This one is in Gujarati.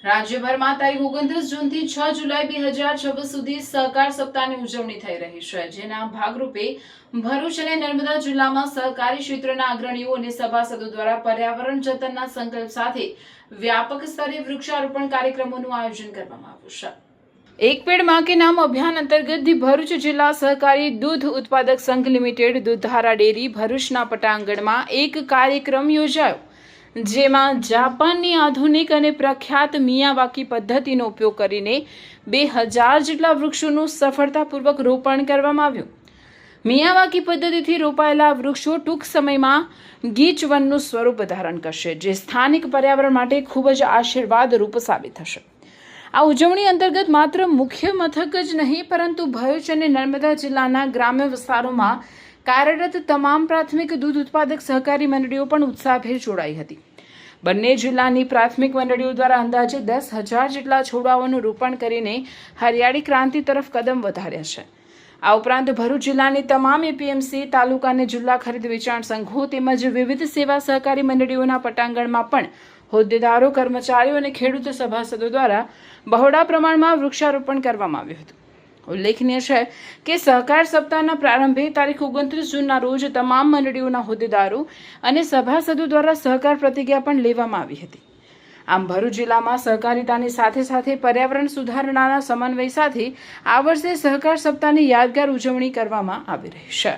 રાજ્યભરમાં તારીખ 29 જૂનથી 6 જુલાઈ 2026 સુધી સહકાર સપ્તાહની ઉજવણી થઈ રહી છે, જેના ભાગરૂપે ભરૂચ અને નર્મદા જિલ્લામાં સહકારી ક્ષેત્રના અગ્રણીઓ અને સભાસદો દ્વારા પર્યાવરણ જતનના સંકલ્પ સાથે વ્યાપક સ્તરે વૃક્ષારોપણ કાર્યક્રમોનું આયોજન કરવામાં આવ્યું છે। એક પેડ માં કે નામ અભિયાન અંતર્ગત ભરૂચ જિલ્લા સહકારી દૂધ ઉત્પાદક સંઘ લિમિટેડ દૂધધારા ડેરી ભરૂચના પટાંગણમાં એક કાર્યક્રમ યોજાયો, જેમાં જાપાનની આધુનિક અને પ્રખ્યાત મિયાવાકી પદ્ધતિનો ઉપયોગ કરીને 2000 જેટલા વૃક્ષોનું સફળતાપૂર્વક રોપણ કરવામાં આવ્યું। મિયાવાકી પદ્ધતિથી રોપાયેલા વૃક્ષો ટૂંક સમયમાં ગીચ વનનું સ્વરૂપ ધારણ કરશે, જે સ્થાનિક પર્યાવરણ માટે ખૂબ જ આશીર્વાદરૂપ સાબિત થશે। આ ઉજવણી અંતર્ગત માત્ર મુખ્ય મથક જ નહીં, પરંતુ ભરૂચ અને નર્મદા જિલ્લાના ગ્રામ્ય વિસ્તારોમાં કાર્યરત તમામ પ્રાથમિક દૂધ ઉત્પાદક સહકારી મંડળીઓ પણ ઉત્સાહભેર જોડાઈ હતી। બંને જિલ્લાની પ્રાથમિક મંડળીઓ દ્વારા અંદાજે 10,000 જેટલા છોડવાઓનું રોપણ કરીને હરિયાળી ક્રાંતિ તરફ કદમ વધાર્યા છે। આ ઉપરાંત ભરૂચ જિલ્લાની તમામ એપીએમસી, તાલુકા અને જિલ્લા ખરીદ વેચાણ સંઘો તેમજ વિવિધ સેવા સહકારી મંડળીઓના પટાંગણમાં પણ હોદ્દેદારો, કર્મચારીઓ અને ખેડૂત સભાસદો દ્વારા બહોળા પ્રમાણમાં વૃક્ષારોપણ કરવામાં આવ્યું હતું। ઉલ્લેખનીય છે કે સહકાર સપ્તાહના પ્રારંભે તારીખ 29 જૂનના રોજ તમામ મંડળીઓના હોદ્દેદારો અને સભાસદો દ્વારા સહકાર પ્રતિજ્ઞા પણ લેવામાં આવી હતી। આમ ભરૂચ જિલ્લામાં સહકારિતાની સાથે સાથે પર્યાવરણ સુધારણાના સમન્વય સાથે આ વર્ષે સહકાર સપ્તાહની યાદગાર ઉજવણી કરવામાં આવી રહી છે।